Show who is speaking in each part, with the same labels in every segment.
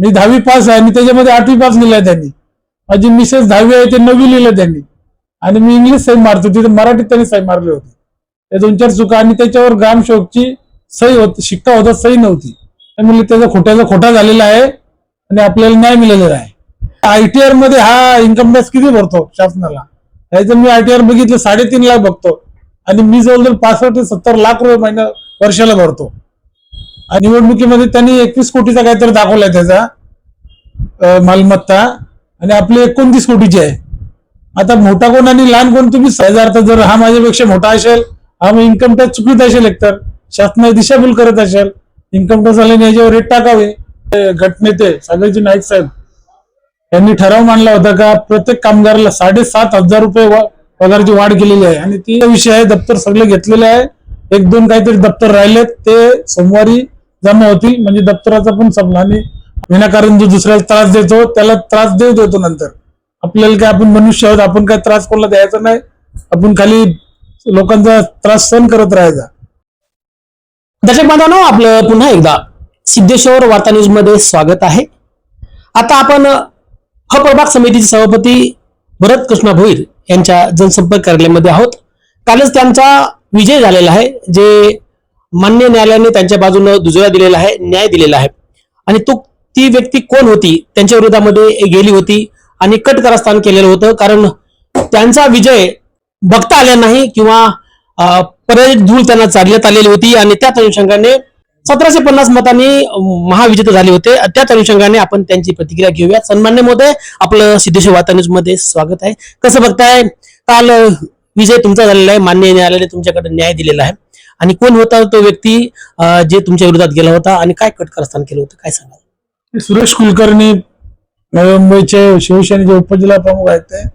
Speaker 1: मी 10वी पास आहे आणि त्याच्यामध्ये 8वी पास लिहिलाय त्यांनी. माझी मिसेस 10वी आहे ते 9वी लिहिलं त्यांनी. आणि मी इंग्लिश सही मारतो तिथे मराठीत त्यांनी सही मारली होती. त्या 2-4 चुका आणि त्याच्यावर ग्रामसेवकची सही होती, शिक्का होता, सही नव्हती. त्यामुळे त्याचा खोटा झालेला आहे आणि आपल्याला न्याय मिळालेला आहे. ITR मध्ये हा इन्कम टॅक्स किती भरतो शासनाला? त्याचं मी ITR बघितलं 3.5 लाख बघतो आणि मी जवळजवळ 65 ते 70 लाख रुपये वर्षाला भरतो. आणि निवडणुकीमध्ये त्यांनी 21 कोटीचा काहीतरी दाखवलाय त्याचा मालमत्ता आणि आपली 29 कोटीची आहे. आता मोठा कोण आणि लहान कोण तुम्ही सहजार्थ जर हा माझ्यापेक्षा मोठा असेल, हा मग इन्कम टॅक्स चुकीत असेल, एकतर शासनाने दिशाभूल करत असेल, इन्कम टॅक्स आल्याने याच्यावर रेट टाकावे. गटनेते सागरजी नाईक साहेब यांनी ठराव मांडला होता का प्रत्येक कामगाराला 7,500 रुपये पगाराची वाढ केलेली आहे. आणि ती विषय आहे, दप्तर सगळे घेतलेले आहे. 1-2 काहीतरी दप्तर राहिलेत ते सोमवारी जमा होतील. म्हणजे दप्तराचा पण संपला आणि विनाकारण जो दुसऱ्याला त्रास देतो त्याला त्रास देतो. नंतर आपल्याला काय, आपण मनुष्य आहोत, आपण काय त्रास कोणाला द्यायचा नाही. आपण खाली लोकांचा त्रास सहन करत राहायचा.
Speaker 2: दर्शक बांधवांनो, आपलं पुन्हा एकदा सिद्धेश्वर वार्ता न्यूज मध्ये स्वागत आहे. आता आपण प्रभाग समितीचे सभापती भरत कृष्णा भोईर यांच्या जनसंपर्क कार्यालयामध्ये आहोत. कालच त्यांचा विजय झालेला आहे, जे मान्य न्यायालयाने त्यांच्या बाजूने दुजोरा दिलेला आहे, न्याय दिलेला आहे. आणि ती व्यक्ती कोण होती, त्यांच्या विरोधामध्ये गेली होती आणि कट कारस्थान केलेलं होतं. कारण त्यांचा विजय बघता आला नाही किंवा पराजित धूळ त्यांना चालण्यात आलेली होती आणि त्याच अनुषंगाने 1750 मतांनी महाविजेते झाले होते. त्याच अनुषंगाने आपण त्यांची प्रतिक्रिया घेऊया. सन्मान्य महोदय, आपलं सिद्धेश्वर वार्ता न्यूज मध्ये स्वागत आहे. कसं बघताय, काल विजय तुमचा झालेला आहे, मान्य न्यायालयाने तुमच्याकडे न्याय दिलेला आहे. आणि कोण होता तो व्यक्ती जे तुमच्या विरोधात गेला होता आणि काय कटकारस्थान केलं होतं, काय सांगाल?
Speaker 1: सुरेश कुलकर्णी नवी मुंबईचे शिवसेनेचे उपजिल्हा प्रमुख आहेत.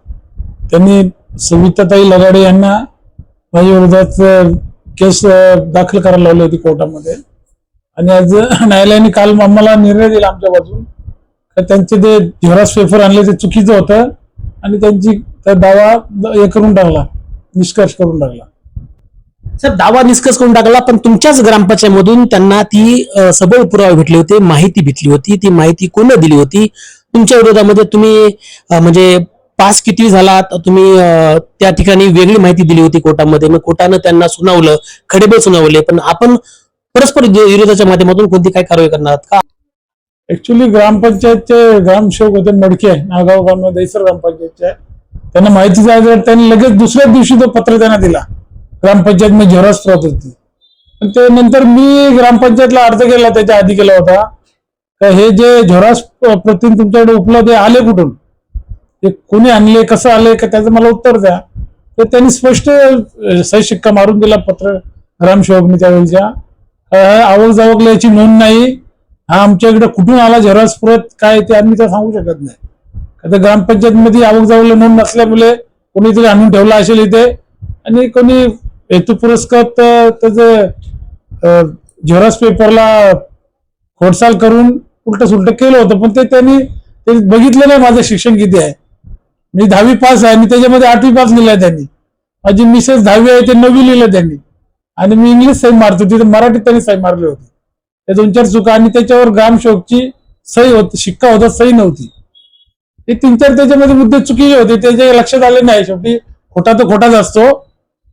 Speaker 1: त्यांनी सविताताई लगाडे यांना माझ्या विरोधात केस दाखल करायला लावली होती कोर्टामध्ये. आणि आज न्यायालयाने काल आम्हाला निर्णय दिला आमच्या बाजून, त्यांचे ते झेरॉक्स पेपर आणले ते चुकीचं होतं आणि त्यांची दावा हे करून टाकला, निष्कर्ष करून टाकला.
Speaker 2: सर, दावा निष्कर्ष करून टाकला, पण तुमच्याच ग्रामपंचायतमधून त्यांना ती सबळ पुरावे भेटले होते, माहिती भेटली होती. ती माहिती कोण दिली होती? तुमच्या विरोधामध्ये तुम्ही म्हणजे पास किती झालात, तुम्ही त्या ठिकाणी वेगळी माहिती दिली होती कोर्टामध्ये. मग कोर्टानं त्यांना सुनावलं, खडेबोल सुनावले, पण आपण परस्पर विरोधाच्या माध्यमातून कोणती काय कारवाई करणार आहात का?
Speaker 1: ऍक्च्युली ग्रामपंचायतचे ग्रामसेवक होते मडके, नागाव ग्राम दैसर ग्रामपंचायतचे. त्यांना माहिती झाली, त्यांनी लगेच दुसऱ्या दिवशी तो पत्र त्यांना दिला. ग्रामपंचायत मध्ये झेरॉक्स राहत होती. ते नंतर मी ग्रामपंचायतला अर्ज केला, त्याच्या आधी केला होता, हे जे झेरॉक्स प्रती तुमच्याकडे उपलब्ध आहे, आले कुठून, ते कोणी आणले, कसं आले, का त्याचं मला उत्तर द्या. तर त्यांनी स्पष्ट सही शिक्का मारून दिला पत्र ग्रामसेवकने त्यावेळीच्या. आवक जावकला याची नोंद नाही, हा आमच्या इकडे कुठून आला झेरॉक्स प्रत काय ते आम्ही तर सांगू शकत नाही. आता ग्रामपंचायत मध्ये आवक जावकला नोंद नसल्यामुळे कोणीतरी आणून ठेवला असेल इथे आणि कोणी हेतू पुरस्कृत त्याचं झेरॉक्स पेपरला खोडसाल करून उलट सुलट केलं होतं. पण ते त्यांनी बघितलं नाही माझं शिक्षण किती आहे. मी 10वी पास आहे आणि त्याच्यामध्ये 8वी पास लिहिलाय त्यांनी. माझी मिसेस 10वी आहे ते 9वी लिहिलं त्यांनी. आणि मी इंग्लिश सही मारतो तिथे मराठीत त्यांनी सही मारली होती. त्या 2-4 चुका आणि त्याच्यावर ग्रामसेवकची सही होती, शिक्का होता, सही नव्हती. हे 3-4 त्याच्यामध्ये मुद्दे चुकीचे होते, त्याच्या लक्षात आले नाही. शेवटी खोटा तर खोटाच असतो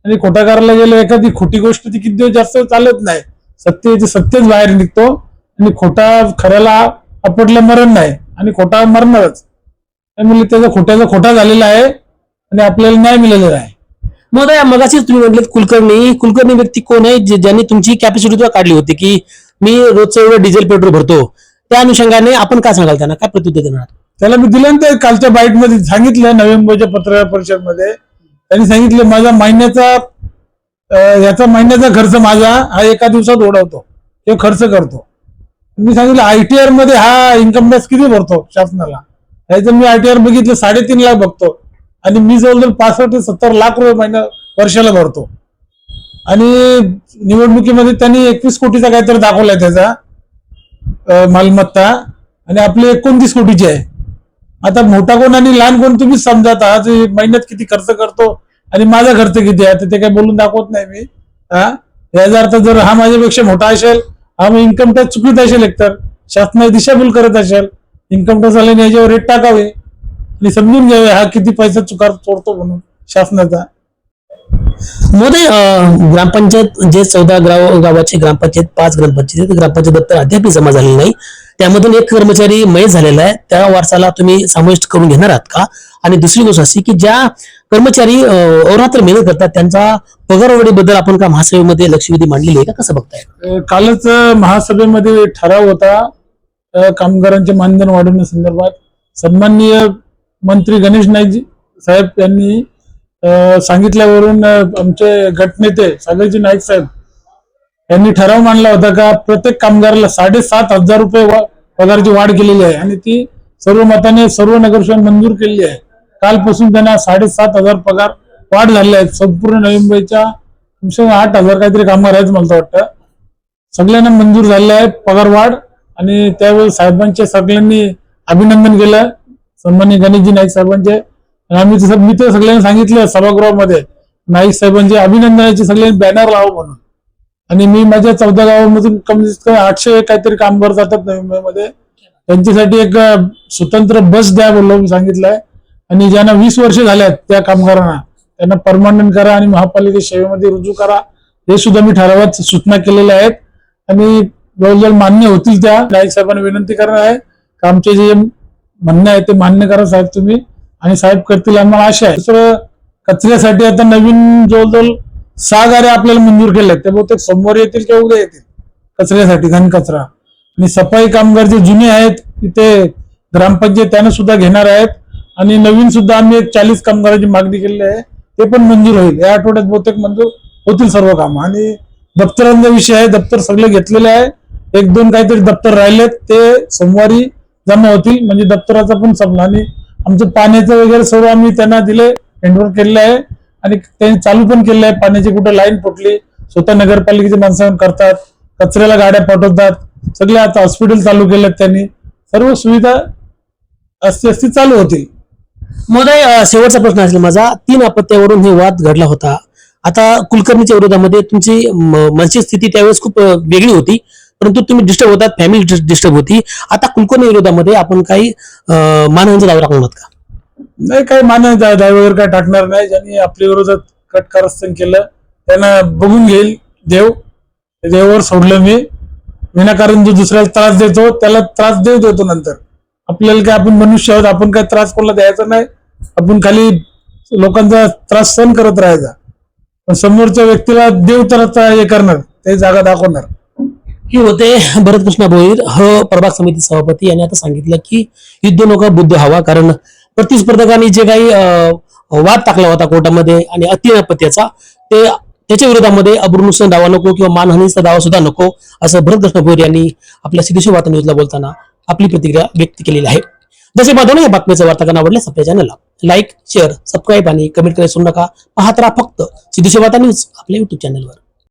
Speaker 1: आणि खोटा करायला गेलं, एखादी खोटी गोष्ट ती किती दिवस जास्त चालत नाही. सत्य सत्यच बाहेर निघतो आणि खोटा खऱ्याला आपटलं मरण नाही आणि खोटा मरणारच. त्यामुळे त्याचा खोटा झालेला आहे आणि आपल्याला न्याय मिळालेला आहे.
Speaker 2: महोदय, मगाशीच तुम्ही म्हटलं कुलकर्णी व्यक्ती कोण आहे, ज्यांनी तुमची कॅपॅसिटी काढली होती की मी रोजचं एवढं डिझेल पेट्रोल भरतो, त्या अनुषंगाने आपण काय सांगाल, त्यांना काय प्रत्युत्तर देणार?
Speaker 1: त्याला मी दिलं ना, ते कालच्या बाईट मध्ये सांगितलं, नवी मुंबईच्या पत्रकार परिषद मध्ये त्यांनी सांगितलं माझा महिन्याचा खर्च माझा हा एका दिवसात ओढवतो, ते खर्च करतो. मी सांगितलं ITR मध्ये हा इन्कम टॅक्स किती भरतो शासनाला, त्याचं मी ITR बघितलं 3.5 लाख बघतो आणि मी जवळजवळ 65 ते 70 लाख रुपये वर्षाला भरतो. आणि निवडणुकीमध्ये त्यांनी 21 कोटीचा काहीतरी दाखवलाय त्याचा मालमत्ता आणि आपली 29 कोटीची आहे. आता मोठा कोण आणि लहान कोण तुम्हीच समजा, आज महिन्यात किती खर्च करतो आणि माझा खर्च किती आहे ते काही बोलून दाखवत नाही मी. याचा अर्थ जर हा माझ्यापेक्षा मोठा असेल, हा मग इन्कम टॅक्स चुकीत असेल, एकतर शासनाने दिशाभूल करत असेल, इन्कम टॅक्स वाल्याने याच्यावर रेट टाकावे आणि समजून घ्यावे हा किती पैसा चोरतो म्हणून शासनाचा.
Speaker 2: महोदय, ग्रामपंचायत जे 14 गावाचे ग्रामपंचायत, 5 ग्रामपंचायत दप्तर अद्याप जमा झालेले नाही. त्यामधून एक कर्मचारी मयत झालेला आहे. त्या वारसाला तुम्ही समाविष्ट करून घेणार आहात का? आणि दुसरी गोष्ट अशी की ज्या कर्मचारी अहोरात्र मेहनत करतात त्यांचा पगारवाढीबद्दल आपण का महासभेमध्ये लक्षवेधी मांडलेली आहे का? कसं बघताय?
Speaker 1: कालच महासभेमध्ये ठराव होता कामगारांचे मानधन वाढवण्यासंदर्भात. सन्माननीय मंत्री गणेश नाईक साहेब यांनी सांगितल्यावरून आमचे गटनेते सागरजी नाईक साहेब यांनी ठराव मांडला होता का प्रत्येक कामगाराला 7,500 रुपये पगाराची वाढ केलेली आहे आणि ती सर्व मताने सर्व नगरसेवकांनी मंजूर केलेली आहे. कालपासून त्यांना 7,500 पगार वाढ झाले आहेत. संपूर्ण नवी मुंबईच्या 8,000 काहीतरी कामगार आहेत मला वाटतं. सगळ्यांना मंजूर झाले आहे पगार वाढ आणि त्यावेळी साहेबांचे सगळ्यांनी अभिनंदन केलं सन्माननीय गणेशजी नाईक साहेबांचे. मी तर सगळ्यांनी सांगितलं सभागृहामध्ये नाईक साहेबांचे अभिनंदनाचे सगळ्यांनी बॅनर लावा म्हणून. आणि मी माझ्या 14 गावामधून कमीत कमी 800 काहीतरी कामगार जातात नवी मुंबईमध्ये. त्यांच्यासाठी एक स्वतंत्र बस द्या बोललो मी सांगितलंय. आणि ज्यांना 20 वर्ष झाल्यात त्या कामगारांना त्यांना परमनंट करा आणि महापालिका सेवेमध्ये रुजू करा हे सुद्धा मी ठरावात सूचना केलेल्या आहेत. आणि जवळजवळ मान्य होतील त्या. नाईक साहेबांना विनंती करणार आहे की आमचे जे म्हणणं आहे ते मान्य करा साहेब तुम्ही आणि साहेब करतील आम्हाला आशा आहे. दुसरं कचऱ्यासाठी आता नवीन जवळजवळ 6 गाड्या आपल्याला मंजूर केल्या आहेत. ते बहुतेक सोमवारी येतील किंवा उद्या येतील कचऱ्यासाठी घन कचरा. आणि सफाई कामगार जे जुने आहेत तिथे ग्रामपंचायत त्यांना सुद्धा घेणार आहेत. आणि नवीन सुद्धा आम्ही एक 40 कामगारांची मागणी केलेली आहे ते पण मंजूर होईल. या आठवड्यात बहुतेक मंजूर होतील सर्व कामं. आणि दप्तरांचा विषय आहे. दप्तर सगळे घेतलेले आहे. 1-2 काहीतरी दप्तर राहिलेत ते सोमवारी जमा होतील म्हणजे दप्तराचा पण संपला. आणि आमचं पाण्याचं वगैरे सर्व आम्ही त्यांना दिले हँडओव्हर केलेलं आहे आणि त्यांनी चालू पण केलेलं आहे. पाण्याची कुठं लाईन फुटली स्वतः नगरपालिकेचे माणसं करतात. कचऱ्याला गाड्या पाठवतात. सगळे आता हॉस्पिटल चालू केलेत त्यांनी. सर्व सुविधा असती चालू होतील.
Speaker 2: महोदय, शेवटचा प्रश्न असेल माझा. 3 अपत्यावरून हे वाद घडला होता. आता कुलकर्णीच्या विरोधामध्ये तुमची मानसिक स्थिती त्यावेळेस खूप वेगळी होती परंतु तुम्ही डिस्टर्ब होतात, फॅमिली डिस्टर्ब होती. आता कुलकर्णी विरोधामध्ये आपण काही मानहानीचा दावा टाकणार का?
Speaker 1: नाही, काही मानहानी दावा वगैरे काय टाकणार नाही. ज्यांनी आपल्या विरोधात कटकारस्थान केलं त्यांना बघून घेईल देव. देवावर सोडलं मी. विनाकारण जो दुसऱ्याला त्रास देतो त्याला त्रास देतो नंतर. आपल्याला काय आपण मनुष्य आहोत, आपण काय त्रास कोणाला द्यायचा नाही. आपण खाली लोकांचा त्रास सहन करत राहायचा. पण समोरच्या व्यक्तीला देव तर हे करणार, ते जागा दाखवणार.
Speaker 2: हे होते भरतकृष्ण भोईर, प्रभाग समिती सभापती यांनी आता सांगितलं की युद्ध नका बुद्ध हवा. कारण प्रतिस्पर्धकांनी जे काही वाद टाकला होता कोर्टामध्ये आणि अतिनपत्याचा त्याच्या विरोधामध्ये अब्रूनुसार दावा नको किंवा मानहानीचा दावा सुद्धा नको असं भरतकृष्ण भोईर यांनी आपल्या सिद्धेश्वर वार्ता न्यूजला बोलताना आपली प्रतिक्रिया व्यक्त केलेली आहे. जसे बांधवांनो, या बातमीचं वार्तांकन आवडल्यास आपल्या चॅनलला लाईक, शेअर, सबस्क्राईब आणि कमेंट करायला विसरू नका. पाहत राहा फक्त सिद्धेश्वर वार्ता न्यूज आपल्या युट्यूब चॅनलवर.